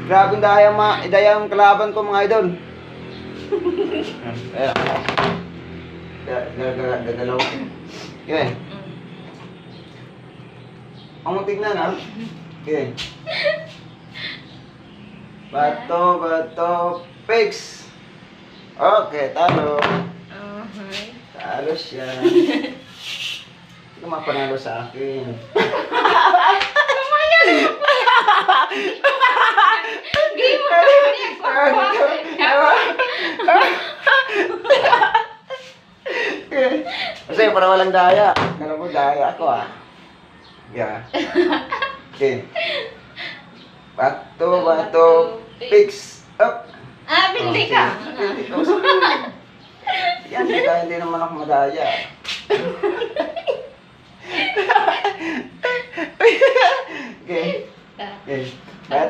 Grabing daya ang kalaban ko mga idol. Ayan. Gagalaw. Okay. Ang tignan ha. Okay. Bato, fix. Okay, talo. Talo siya. Hindi ka mapanalo sa akin. Game mo. Kasi para walang daya. Kala mo daya ako ah. Yeah. Okay. Bato, fix. Up. Bindi ka. Yan, hindi naman ako madaya. Okay. Okay.